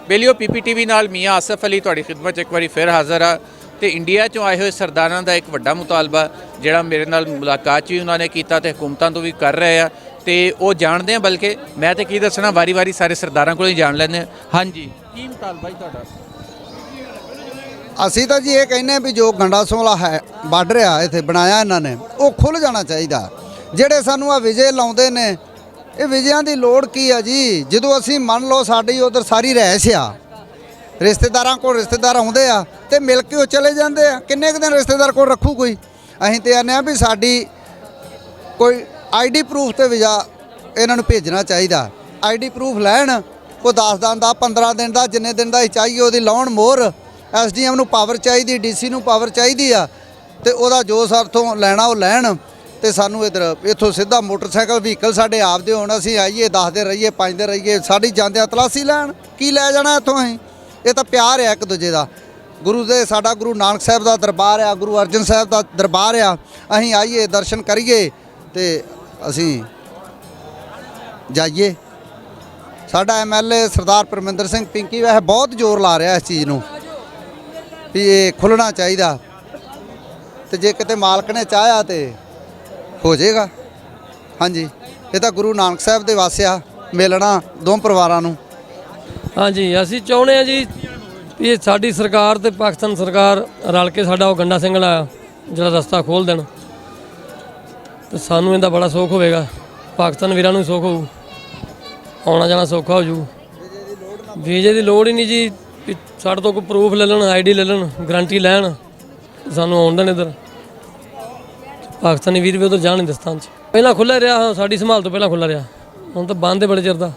बेलियो PPTV नाल मियाँ आसफ अली तुहाडी खिदमत एक बारी फिर हाज़र आ ते इंडिया चों आए हुए सरदारां दा एक वड्डा मुतालबा जिहड़ा मेरे नाल मुलाकात भी उन्होंने कीता ते हुकूमतां तो भी कर रहे आ ते वो जानते हैं। बल्कि मैं तो की दसना वारी वारी सारे सरदारां कोलों ही जान लैंदे हां। हाँ जी, की मुतालबा जी तुहाडा? ਅਸੀਂ ਤਾਂ ਜੀ ਇਹ ਕਹਿੰਦੇ ਵੀ ਜੋ ਗੰਡਾ ਸਮਲਾ ਹੈ ਬਾਰਡਰ ਆ ਇੱਥੇ ਬਣਾਇਆ ਇਹਨਾਂ ਨੇ ਉਹ ਖੁੱਲ ਜਾਣਾ ਚਾਹੀਦਾ। ਜਿਹੜੇ ਸਾਨੂੰ ਆ ਵਿਜੇ ਲਾਉਂਦੇ ਨੇ ਇਹ ਵਿਜਿਆਂ ਦੀ ਲੋੜ ਕੀ ਆ ਜੀ? ਜਦੋਂ ਅਸੀਂ ਮੰਨ ਲਓ ਸਾਡੀ ਉਧਰ ਸਾਰੀ ਰਹਿਸ਼ ਆ, ਰਿਸ਼ਤੇਦਾਰਾਂ ਕੋਲ ਰਿਸ਼ਤੇਦਾਰ ਆਉਂਦੇ ਆ ਤੇ ਮਿਲ ਕੇ ਉਹ ਚਲੇ ਜਾਂਦੇ ਆ। ਕਿੰਨੇ ਕੁ ਦਿਨ ਰਿਸ਼ਤੇਦਾਰ ਕੋਲ ਰੱਖੂ ਕੋਈ? ਅਸੀਂ ਤੇ ਆਨੇ ਆ ਵੀ ਸਾਡੀ ਕੋਈ ID ਪ੍ਰੂਫ ਤੇ ਵੀਜ਼ਾ ਇਹਨਾਂ ਨੂੰ ਭੇਜਣਾ ਚਾਹੀਦਾ। ID ਪ੍ਰੂਫ ਲੈਣ, ਕੋਈ 10 ਦਿਨ ਦਾ 15 ਦਿਨ ਦਾ ਜਿੰਨੇ ਦਿਨ ਦਾ ਹੀ ਚਾਹੀਏ ਉਹਦੀ ਲਾਉਣ ਮੋਹਰ। SDM ਨੂੰ ਪਾਵਰ ਚਾਹੀਦੀ, DC ਨੂੰ ਪਾਵਰ ਚਾਹੀਦੀ ਆ ਤੇ ਉਹਦਾ ਜੋ ਸਾਥੋਂ ਲੈਣਾ ਉਹ ਲੈਣ ਤੇ ਸਾਨੂੰ ਇੱਥੋਂ ਸਿੱਧਾ ਮੋਟਰਸਾਈਕਲ ਵਹੀਕਲ ਸਾਡੇ ਆਪਦੇ ਹੋਣ। ਅਸੀਂ ਆਈਏ 10 ਦਿਨ ਰਹੀਏ 5 ਦਿਨ ਰਹੀਏ, ਸਾਡੀ ਜਾਂਦਿਆਂ ਤਲਾਸ਼ੀ ਲੈਣ। ਕੀ ਲੈ ਜਾਣਾ ਇੱਥੋਂ ਅਸੀਂ? ਇਹ ਤਾਂ ਪਿਆਰ ਆ ਇੱਕ ਦੂਜੇ ਦਾ। ਗੁਰੂ ਦੇ ਸਾਡਾ ਗੁਰੂ ਨਾਨਕ ਸਾਹਿਬ ਦਾ ਦਰਬਾਰ ਆ, ਗੁਰੂ ਅਰਜਨ ਸਾਹਿਬ ਦਾ ਦਰਬਾਰ ਆ। ਅਸੀਂ ਆਈਏ ਦਰਸ਼ਨ ਕਰੀਏ ਤੇ ਅਸੀਂ ਜਾਈਏ। ਸਾਡਾ MLA ਸਰਦਾਰ ਪਰਮਿੰਦਰ ਸਿੰਘ ਪਿੰਕੀ ਵੈਸੇ ਬਹੁਤ ਜ਼ੋਰ ਲਾ ਰਿਹਾ ਇਸ ਚੀਜ਼ ਨੂੰ ਵੀ ਇਹ ਖੁੱਲ੍ਹਣਾ ਚਾਹੀਦਾ ਤੇ ਜੇ ਕਿਤੇ ਮਾਲਕ ਨੇ ਚਾਹਿਆ ਤੇ ਹੋ ਜਾਏਗਾ। ਹਾਂਜੀ, ਇਹ ਤਾਂ ਗੁਰੂ ਨਾਨਕ ਸਾਹਿਬ ਦੇ ਵਾਸਿਆ ਮਿਲਣਾ ਦੋ ਪਰਿਵਾਰਾਂ ਨੂੰ। ਹਾਂਜੀ, ਅਸੀਂ ਚਾਹੁੰਦੇ ਹਾਂ ਜੀ ਵੀ ਇਹ ਸਾਡੀ ਸਰਕਾਰ ਤੇ ਪਾਕਿਸਤਾਨ ਸਰਕਾਰ ਰਲ ਕੇ ਸਾਡਾ ਉਹ ਗੰਡਾ ਸਿੰਘ ਵਾਲਾ ਜਿਹੜਾ ਰਸਤਾ ਖੋਲ੍ਹ ਦੇਣ ਤੇ ਸਾਨੂੰ ਇਹਦਾ ਬੜਾ ਸੁੱਖ ਹੋਵੇਗਾ। ਪਾਕਿਸਤਾਨ ਵੀਰਾਂ ਨੂੰ ਸੁੱਖ ਹੋਊ, ਆਉਣਾ ਜਾਣਾ ਸੌਖਾ ਹੋ ਜੂ। ਵੀਜ਼ੇ ਦੀ ਲੋੜ ਹੀ ਨਹੀਂ ਜੀ, ਵੀ ਸਾਡੇ ਤੋਂ ਕੋਈ ਪ੍ਰੂਫ ਲੈ ਲੈਣ, ID ਲੈ ਲੈਣ, ਗਰੰਟੀ ਲੈਣ, ਸਾਨੂੰ ਆਉਣ ਦੇਣ ਇੱਧਰ। ਪਾਕਿਸਤਾਨੀ ਵੀਰ ਵੀ ਉੱਧਰ ਜਾਣ ਹਿੰਦੁਸਤਾਨ 'ਚ। ਪਹਿਲਾਂ ਖੁੱਲ੍ਹਾ ਰਿਹਾ, ਹਾਂ ਸਾਡੀ ਸੰਭਾਲ ਤੋਂ ਪਹਿਲਾਂ ਖੁੱਲ੍ਹਾ ਰਿਹਾ, ਹੁਣ ਤਾਂ ਬੰਦ ਹੈ ਬੜੇ ਚਿਰ ਦਾ।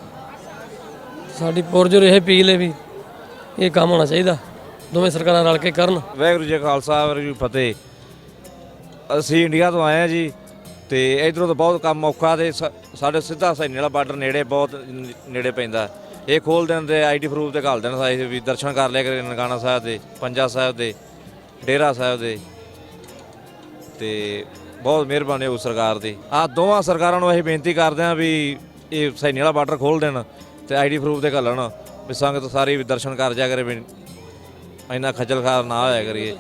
ਸਾਡੀ ਪੁਰਜੋਰ ਇਹ ਅਪੀਲ ਹੈ ਵੀ ਇਹ ਕੰਮ ਹੋਣਾ ਚਾਹੀਦਾ, ਦੋਵੇਂ ਸਰਕਾਰਾਂ ਰਲ ਕੇ ਕਰਨ। ਵਾਹਿਗੁਰੂ ਜੀ ਖਾਲਸਾ ਵਾਹਿਗੁਰੂ ਜੀ ਫਤਿਹ। ਅਸੀਂ ਇੰਡੀਆ ਤੋਂ ਆਏ ਹਾਂ ਜੀ ਤੇ ਇਧਰੋਂ ਤਾਂ ਬਹੁਤ ਕੰਮ ਔਖਾ ਤੇ ਸਾਡੇ ਸਿੱਧਾ ਸੈਣੀ ਵਾਲਾ ਬਾਰਡਰ ਨੇੜੇ, ਬਹੁਤ ਨੇੜੇ ਪੈਂਦਾ। ਇਹ ਖੋਲ੍ਹ ਦੇਣ ਤੇ ID ਪ੍ਰੂਫ ਤੇ ਘੱਲ ਦੇਣ ਸਾਈ ਵੀ ਦਰਸ਼ਨ ਕਰ ਲਿਆ ਕਰੇ ਨਨਕਾਣਾ ਸਾਹਿਬ ਦੇ, ਪੰਜਾ ਸਾਹਿਬ ਦੇ, ਡੇਰਾ ਸਾਹਿਬ ਦੇ ਤੇ ਬਹੁਤ ਮਿਹਰਬਾਨੀ ਹੋਊ ਸਰਕਾਰ ਦੀ। ਆਹ ਦੋਵਾਂ ਸਰਕਾਰਾਂ ਨੂੰ ਅਸੀਂ ਬੇਨਤੀ ਕਰਦੇ ਹਾਂ ਵੀ ਇਹ ਸੈਣੀ ਵਾਲਾ ਬਾਰਡਰ ਖੋਲ੍ਹ ਦੇਣ ਤੇ ID ਪ੍ਰੂਫ ਤੇ ਘੱਲਣ ਵੀ ਸੰਗਤ ਸਾਰੀ ਵੀ ਦਰਸ਼ਨ ਕਰ ਜਾ ਕਰੇ, ਵੀ ਇੰਨਾ ਖੱਜਲ ਖਾਰ ਨਾ ਹੋਇਆ ਕਰੀਏ।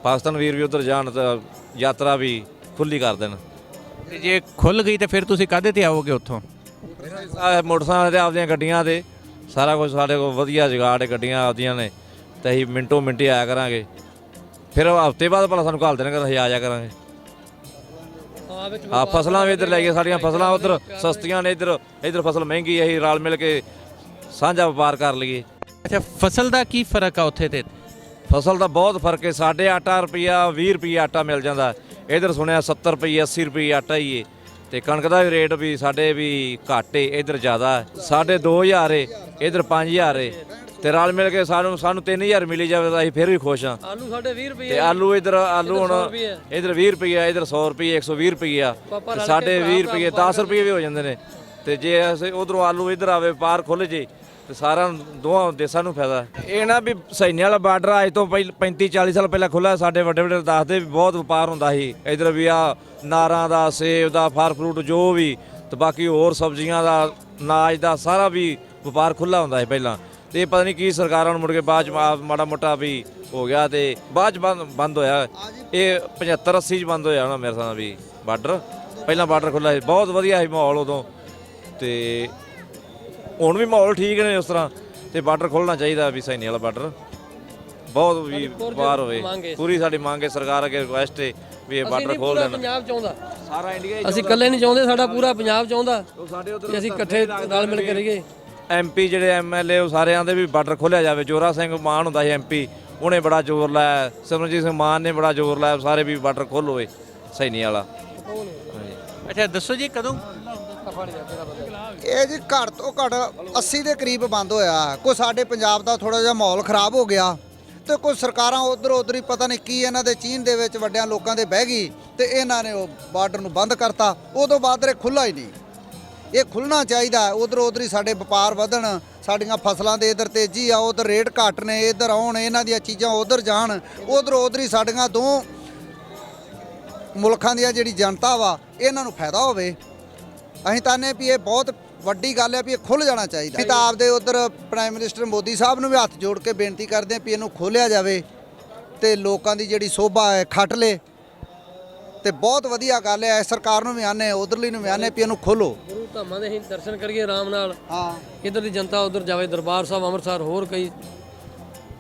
ਪਾਕਿਸਤਾਨ ਵੀਰ ਵੀ ਉੱਧਰ ਜਾਣ ਤਾਂ ਯਾਤਰਾ ਵੀ ਖੁੱਲ੍ਹੀ ਕਰ ਦੇਣ। ਤੇ ਜੇ ਖੁੱਲ ਗਈ ਤਾਂ ਫਿਰ ਤੁਸੀਂ ਕਾਹਦੇ ਤੇ ਆਓਗੇ ਉੱਥੋਂ? ਮੋਟਰਸਾਈਕਲ ਤੇ ਆਪਦੀਆਂ ਗੱਡੀਆਂ ਤੇ ਸਾਰਾ ਕੁਝ ਸਾਡੇ ਕੋਲ ਵਧੀਆ ਜੁਗਾੜ ਹੈ, ਗੱਡੀਆਂ ਆਪਦੀਆਂ ਨੇ ਤੇ ਅਸੀਂ ਮਿੰਟੋ ਮਿੰਟੀ ਆਇਆ ਕਰਾਂਗੇ। ਫਿਰ ਹਫ਼ਤੇ ਬਾਅਦ ਭਲਾ ਸਾਨੂੰ ਘੱਲ ਦੇਣਗੇ, ਅਸੀਂ ਆ ਜਾ ਕਰਾਂਗੇ। ਆ ਫਸਲਾਂ ਵੀ ਇੱਧਰ ਲੈ ਗਏ, ਸਾਡੀਆਂ ਫਸਲਾਂ ਉੱਧਰ ਸਸਤੀਆਂ ਨੇ, ਇੱਧਰ ਫਸਲ ਮਹਿੰਗੀ। ਅਸੀਂ ਰਲ ਮਿਲ ਕੇ ਸਾਂਝਾ ਵਪਾਰ ਕਰ ਲਈਏ। ਅੱਛਾ, ਫਸਲ ਦਾ ਕੀ ਫਰਕ ਆ ਉੱਥੇ ਤੇ? ਫਸਲ ਦਾ ਬਹੁਤ ਫਰਕ ਹੈ। ਸਾਡੇ ਆਟਾ ਰੁਪਈਆ 20 ਰੁਪਈਏ ਆਟਾ ਮਿਲ ਜਾਂਦਾ, ਇੱਧਰ ਸੁਣਿਆ 70 ਰੁਪਈਏ 80 ਰੁਪਈਏ ਆਟਾ ਹੀ ਹੈ। ਤੇ ਕਣਕ ਦਾ ਵੀ ਰੇਟ ਵੀ ਸਾਡੇ ਵੀ ਘੱਟ ਹੈ, ਇੱਧਰ ਜ਼ਿਆਦਾ ਹੈ। ਸਾਡੇ 2000 ਹੈ, ਇੱਧਰ 5000 ਹੈ ਤੇ ਰਲ ਮਿਲ ਕੇ ਸਾਨੂੰ 3000 ਮਿਲੀ ਜਾਵੇ ਤਾਂ ਅਸੀਂ ਫਿਰ ਵੀ ਖੁਸ਼ ਹਾਂ। ਆਲੂ ਸਾਡੇ 20 ਰੁਪਏ ਤੇ ਆਲੂ ਹੁਣ ਇੱਧਰ 20 ਰੁਪਈਆ, ਇੱਧਰ 100 ਰੁਪਈਏ, 120 ਰੁਪਈਆ ਤੇ ਸਾਡੇ 20 ਰੁਪਈਏ 10 ਰੁਪਈਏ ਵੀ ਹੋ ਜਾਂਦੇ ਨੇ। ਤੇ ਜੇ ਅਸੀਂ ਉਧਰੋਂ ਆਲੂ ਇੱਧਰ ਆਵੇ, ਪਾਰ ਖੁੱਲ੍ਹ ਜੇ ਤੇ ਸਾਰਿਆਂ ਦੋਵਾਂ ਦੇਸ਼ਾਂ ਨੂੰ ਫਾਇਦਾ। ਇਹ ਨਾ ਵੀ ਸੈਣੀ ਵਾਲਾ ਬਾਰਡਰ ਅੱਜ ਤੋਂ 35-40 ਸਾਲ ਪਹਿਲਾਂ ਖੁੱਲ੍ਹਾ। ਸਾਡੇ ਵੱਡੇ ਵੱਡੇ ਦੱਸਦੇ ਵੀ ਬਹੁਤ ਵਪਾਰ ਹੁੰਦਾ ਸੀ ਇੱਧਰ ਵੀ, ਆ ਨਾਰਾਂ ਦਾ, ਸੇਬ ਦਾ, ਫਲ ਫਰੂਟ ਜੋ ਵੀ, ਤੇ ਬਾਕੀ ਹੋਰ ਸਬਜ਼ੀਆਂ ਦਾ, ਅਨਾਜ ਦਾ ਸਾਰਾ ਵੀ ਵਪਾਰ ਖੁੱਲ੍ਹਾ ਹੁੰਦਾ ਸੀ ਪਹਿਲਾਂ। ਤੇ ਇਹ ਪਤਾ ਨਹੀਂ ਕੀ ਸਰਕਾਰਾਂ ਨੂੰ ਮੁੜ ਕੇ ਬਾਅਦ 'ਚ ਮਾੜਾ ਮੋਟਾ ਵੀ ਹੋ ਗਿਆ ਤੇ ਬਾਅਦ 'ਚ ਬੰਦ ਹੋਇਆ। ਇਹ 75-80 'ਚ ਬੰਦ ਹੋਇਆ ਹੋਣਾ ਮੇਰੇ ਹਿਸਾਬ ਨਾਲ ਵੀ ਬਾਰਡਰ। ਪਹਿਲਾਂ ਬਾਰਡਰ ਖੁੱਲ੍ਹਾ ਸੀ, ਬਹੁਤ ਵਧੀਆ ਸੀ ਮਾਹੌਲ ਉਦੋਂ, ਤੇ ਹੁਣ ਵੀ ਮਾਹੌਲ ਠੀਕ ਨੇ ਉਸ ਤਰ੍ਹਾਂ। ਤੇ ਬਾਰਡਰ ਖੋਲ੍ਹਣਾ ਚਾਹੀਦਾ ਵੀ ਸੈਣੀ ਵਾਲਾ ਬਾਰਡਰ ਬਹੁਤ ਵੀ ਬਾਹਰ ਹੋਵੇ। ਪੂਰੀ ਸਾਡੀ ਮੰਗ ਹੈ, ਸਰਕਾਰ ਅੱਗੇ ਰਿਕੁਐਸਟ ਹੈ ਵੀ ਇਹ ਬਾਰਡਰ ਖੋਲ੍ਹ ਦੇਣ। ਪੰਜਾਬ ਚਾਹੁੰਦਾ, ਸਾਰਾ ਇੰਡੀਆ ਅਸੀਂ ਇਕੱਲੇ ਨਹੀਂ ਚਾਹੁੰਦੇ, ਸਾਡਾ ਪੂਰਾ ਪੰਜਾਬ ਚਾਹੁੰਦਾ ਕਿ ਅਸੀਂ ਇਕੱਠੇ ਨਾਲ ਮਿਲ ਕੇ ਰਹੀਏ। MP ਜਿਹੜੇ MLA ਉਹ ਸਾਰੇ ਆਂਦੇ ਵੀ ਬਾਰਡਰ ਖੋਲ੍ਹਿਆ ਜਾਵੇ। ਜੋਰਾ ਸਿੰਘ ਮਾਨ ਹੁੰਦਾ ਸੀ MP, ਉਹਨੇ ਬੜਾ ਜ਼ੋਰ ਲਾਇਆ, ਸਿਮਰਨਜੀਤ ਸਿੰਘ ਮਾਨ ਨੇ ਬੜਾ ਜ਼ੋਰ ਲਾਇਆ, ਸਾਰੇ ਵੀ ਬਾਰਡਰ ਖੋਲ੍ਹੋ ਸੈਣੀ ਵਾਲਾ। ਅੱਛਾ, ਦੱਸੋ ਜੀ ਕਦੋਂ? ਇਹ ਜੀ ਘੱਟ ਤੋਂ ਘੱਟ 80 ਦੇ ਕਰੀਬ ਬੰਦ ਹੋਇਆ। ਕੋਈ ਸਾਡੇ ਪੰਜਾਬ ਦਾ ਥੋੜਾ ਜਿਹਾ ਮਾਹੌਲ ਖਰਾਬ ਹੋ ਗਿਆ ਤੇ ਕੋਈ ਸਰਕਾਰਾਂ ਉਧਰ ਹੀ ਪਤਾ ਨਹੀਂ ਕੀ ਇਹਨਾਂ ਦੇ ਚੀਨ ਦੇ ਵਿੱਚ ਵੱਡਿਆਂ ਲੋਕਾਂ ਦੇ ਬਹਿ ਗਈ ਤੇ ਇਹਨਾਂ ਨੇ ਉਹ ਬਾਰਡਰ ਨੂੰ ਬੰਦ ਕਰਤਾ। ਉਦੋਂ ਬਾਅਦ ਇਹ ਖੁੱਲ੍ਹਾ ਹੀ ਨਹੀਂ। ਇਹ ਖੁੱਲ੍ਹਣਾ ਚਾਹੀਦਾ, ਉਧਰ ਹੀ ਸਾਡੇ ਵਪਾਰ ਵਧਣ, ਸਾਡੀਆਂ ਫਸਲਾਂ ਦੇ ਇੱਧਰ ਤੇਜ਼ੀ ਆ, ਉਧਰ ਰੇਟ ਘੱਟ ਨੇ, ਇੱਧਰ ਆਉਣ, ਇਹਨਾਂ ਦੀਆਂ ਚੀਜ਼ਾਂ ਉਧਰ ਜਾਣ, ਉਧਰ ਹੀ ਸਾਡੀਆਂ ਦੋ ਮੁਲਕਾਂ ਦੀਆਂ ਜਿਹੜੀ ਜਨਤਾ ਵਾ ਇਹਨਾਂ ਨੂੰ ਫਾਇਦਾ ਹੋਵੇ। ਅਸੀਂ ਤਾਂ ਨੇ ਵੀ ਇਹ ਬਹੁਤ ਵੱਡੀ ਗੱਲ ਹੈ ਵੀ ਇਹ ਖੁੱਲ ਜਾਣਾ ਚਾਹੀਦਾ। ਅਸੀਂ ਤਾਂ ਆਪਦੇ ਉਧਰ ਪ੍ਰਾਈਮ ਮਿਨਿਸਟਰ ਮੋਦੀ ਸਾਹਿਬ ਨੂੰ ਵੀ ਹੱਥ ਜੋੜ ਕੇ ਬੇਨਤੀ ਕਰਦੇ ਹਾਂ ਵੀ ਇਹਨੂੰ ਖੋਲ੍ਹਿਆ ਜਾਵੇ ਤੇ ਲੋਕਾਂ ਦੀ ਜਿਹੜੀ ਸੋਭਾ ਹੈ ਖੱਟ ਲੇ। ਤੇ ਬਹੁਤ ਵਧੀਆ ਗੱਲ ਹੈ, ਸਰਕਾਰ ਨੂੰ ਵੀ ਆਨੇ ਉਧਰਲੀ ਨੂੰ ਵੀ ਆਨੇ ਵੀ ਇਹਨੂੰ ਖੋਲੋ। ਗੁਰੂ ਧਾਮਾਂ ਦੇ ਅਸੀਂ ਦਰਸ਼ਨ ਕਰੀਏ ਆਰਾਮ ਨਾਲ। ਹਾਂ, ਇੱਧਰ ਦੀ ਜਨਤਾ ਉਧਰ ਜਾਵੇ, ਦਰਬਾਰ ਸਾਹਿਬ ਅੰਮ੍ਰਿਤਸਰ ਹੋਰ ਕਈ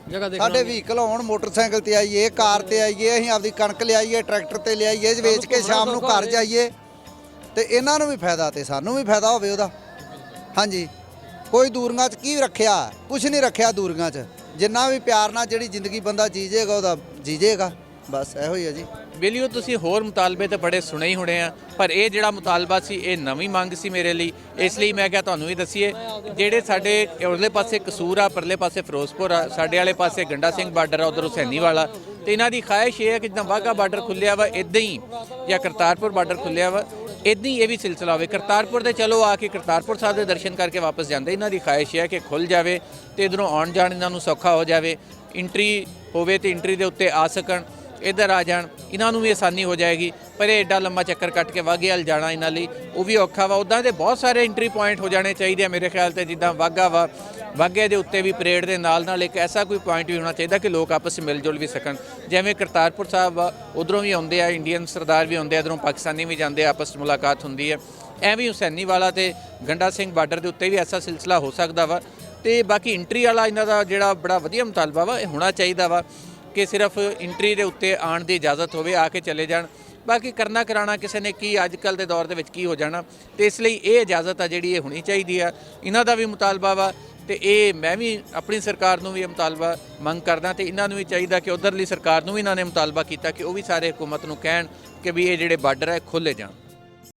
ਜਗ੍ਹਾ ਦੇਖਣ। ਸਾਡੇ ਵਹੀਕਲ ਹੋਣ, ਮੋਟਰਸਾਈਕਲ ਤੇ ਆਈਏ, ਕਾਰ ਤੇ ਆਈਏ, ਅਸੀਂ ਆਪਦੀ ਕਣਕ ਲਿਆਈਏ, ਟਰੈਕਟਰ ਤੇ ਲਿਆਈਏ, ਵੇਚ ਕੇ ਸ਼ਾਮ ਨੂੰ ਘਰ ਜਾਈਏ ਤੇ ਇਹਨਾਂ ਨੂੰ ਵੀ ਫਾਇਦਾ ਤੇ ਸਾਨੂੰ ਵੀ ਫਾਇਦਾ ਹੋਵੇ ਉਹਦਾ। ਹਾਂਜੀ, ਕੋਈ ਦੂਰੀਆਂ 'ਚ ਕੀ ਰੱਖਿਆ, ਕੁਝ ਨਹੀਂ ਰੱਖਿਆ ਦੂਰੀਆਂ 'ਚ। ਜਿੰਨਾ ਵੀ ਪਿਆਰ ਨਾਲ ਜਿਹੜੀ ਜ਼ਿੰਦਗੀ ਬੰਦਾ ਜੀਜੇਗਾ ਉਹਦਾ ਜੀਜੇਗਾ, ਬਸ ਇਹੋ ਹੀ ਹੈ ਜੀ। ਬਿਲਿਓ ਤੁਸੀਂ ਹੋਰ ਮੁਤਾਲਬੇ ਤਾਂ ਬੜੇ ਸੁਣੇ ਹੀ ਹੋਣੇ ਆ, ਪਰ ਇਹ ਜਿਹੜਾ ਮੁਤਾਲਬਾ ਸੀ ਇਹ ਨਵੀਂ ਮੰਗ ਸੀ ਮੇਰੇ ਲਈ, ਇਸ ਲਈ ਮੈਂ ਕਿਹਾ ਤੁਹਾਨੂੰ ਵੀ ਦੱਸੀਏ। ਜਿਹੜੇ ਸਾਡੇ ਉਰਲੇ ਪਾਸੇ ਕਸੂਰ ਆ, ਪਰਲੇ ਪਾਸੇ ਫਿਰੋਜ਼ਪੁਰ ਆ, ਸਾਡੇ ਵਾਲੇ ਪਾਸੇ ਗੰਡਾ ਸਿੰਘ ਬਾਰਡਰ ਆ, ਉਧਰ ਹੁਸੈਨੀ ਵਾਲਾ, ਤੇ ਇਹਨਾਂ ਦੀ ਖਾਹਿਸ਼ ਇਹ ਹੈ ਕਿ ਜਿੱਦਾਂ ਵਾਹਗਾ ਬਾਰਡਰ ਖੁੱਲਿਆ ਵਾ ਇੱਦਾਂ ਹੀ, ਜਾਂ ਕਰਤਾਰਪੁਰ ਬਾਰਡਰ ਖੁੱਲਿਆ ਵਾ ਇੱਦਾਂ ਹੀ ਇਹ ਵੀ ਸਿਲਸਿਲਾ ਹੋਵੇ। ਕਰਤਾਰਪੁਰ ਦੇ ਚਲੋ ਆ ਕੇ ਕਰਤਾਰਪੁਰ ਸਾਹਿਬ ਦੇ ਦਰਸ਼ਨ ਕਰਕੇ ਵਾਪਸ ਜਾਂਦੇ, ਇਹਨਾਂ ਦੀ ਖਾਹਿਸ਼ ਹੈ ਕਿ ਖੁੱਲ ਜਾਵੇ ਤੇ ਇਧਰੋਂ ਆਉਣ ਜਾਣ ਇਹਨਾਂ ਨੂੰ ਸੌਖਾ ਹੋ ਜਾਵੇ, ਇੰਟਰੀ ਹੋਵੇ ਤੇ ਇੰਟਰੀ ਦੇ ਉੱਤੇ ਆ ਸਕਣ, ਇੱਧਰ ਆ ਜਾਣ, ਇਹਨਾਂ ਨੂੰ ਵੀ ਆਸਾਨੀ ਹੋ ਜਾਏਗੀ। ਪਰ ਇਹ ਐਡਾ ਲੰਮਾ ਚੱਕਰ ਕੱਟ ਕੇ ਵਾਘੇ ਵੱਲ ਜਾਣਾ ਇਹਨਾਂ ਲਈ ਉਹ ਵੀ ਔਖਾ ਵਾ। ਉੱਦਾਂ ਦੇ ਬਹੁਤ ਸਾਰੇ ਐਂਟਰੀ ਪੁਆਇੰਟ ਹੋ ਜਾਣੇ ਚਾਹੀਦੇ ਆ ਮੇਰੇ ਖਿਆਲ ਤੇ, ਜਿੱਦਾਂ ਵਾਘਾ ਵਾ, ਵਾਘੇ ਦੇ ਉੱਤੇ ਵੀ ਪਰੇਡ ਦੇ ਨਾਲ ਇੱਕ ਐਸਾ ਕੋਈ ਪੁਆਇੰਟ ਵੀ ਹੋਣਾ ਚਾਹੀਦਾ ਕਿ ਲੋਕ ਆਪਸ ਵਿੱਚ ਮਿਲ ਜੁਲ ਵੀ ਸਕਣ। ਜਿਵੇਂ ਕਰਤਾਰਪੁਰ ਸਾਹਿਬ ਆ, ਉਧਰੋਂ ਵੀ ਆਉਂਦੇ ਆ ਇੰਡੀਅਨ ਸਰਦਾਰ ਵੀ ਆਉਂਦੇ ਆ, ਇੱਧਰੋਂ ਪਾਕਿਸਤਾਨੀ ਵੀ ਜਾਂਦੇ ਆ, ਆਪਸ ਵਿੱਚ ਮੁਲਾਕਾਤ ਹੁੰਦੀ ਹੈ। ਐਵੇਂ ਹੁਸੈਨੀ ਵਾਲਾ ਤੇ ਗੰਡਾ ਸਿੰਘ ਬਾਰਡਰ ਦੇ ਉੱਤੇ ਵੀ ਐਸਾ ਸਿਲਸਿਲਾ ਹੋ ਸਕਦਾ ਵਾ। ਤੇ ਬਾਕੀ ਇੰਟਰੀ ਵਾਲਾ ਇਹਨਾਂ ਦਾ ਜਿਹੜਾ ਬੜਾ ਵਧੀਆ ਮੁਤਾਲਬਾ ਵਾ, ਇਹ ਹੋਣਾ ਚਾਹੀਦਾ ਵਾ ਕਿ ਸਿਰਫ ਇੰਟਰੀ ਦੇ ਉੱਤੇ ਆਉਣ ਦੀ ਇਜਾਜ਼ਤ ਹੋਵੇ, ਆ ਕੇ ਚਲੇ ਜਾਣ। ਬਾਕੀ ਕਰਨਾ ਕਰਾਉਣਾ ਕਿਸੇ ਨੇ ਕੀ, ਅੱਜ ਕੱਲ੍ਹ ਦੇ ਦੌਰ ਦੇ ਵਿੱਚ ਕੀ ਹੋ ਜਾਣਾ, ਤੇ ਇਸ ਲਈ ਇਹ ਇਜਾਜ਼ਤ ਆ ਜਿਹੜੀ ਇਹ ਹੋਣੀ ਚਾਹੀਦੀ ਆ। ਇਹਨਾਂ ਦਾ ਵੀ ਮੁਤਾਲਬਾ ਵਾ ਤੇ ਇਹ ਮੈਂ ਵੀ ਆਪਣੀ ਸਰਕਾਰ ਨੂੰ ਵੀ ਇਹ ਮੁਤਾਲਬਾ ਮੰਗ ਕਰਦਾ, ਤੇ ਇਹਨਾਂ ਨੂੰ ਵੀ ਚਾਹੀਦਾ ਕਿ ਉਧਰਲੀ ਸਰਕਾਰ ਨੂੰ ਵੀ ਇਹਨਾਂ ਨੇ ਮੁਤਾਲਬਾ ਕੀਤਾ ਕਿ ਉਹ ਵੀ ਸਾਰੇ ਹਕੂਮਤ ਨੂੰ ਕਹਿਣ ਕਿ ਵੀ ਇਹ ਜਿਹੜੇ ਬਾਰਡਰ ਹੈ ਖੋਲ੍ਹੇ ਜਾਣ।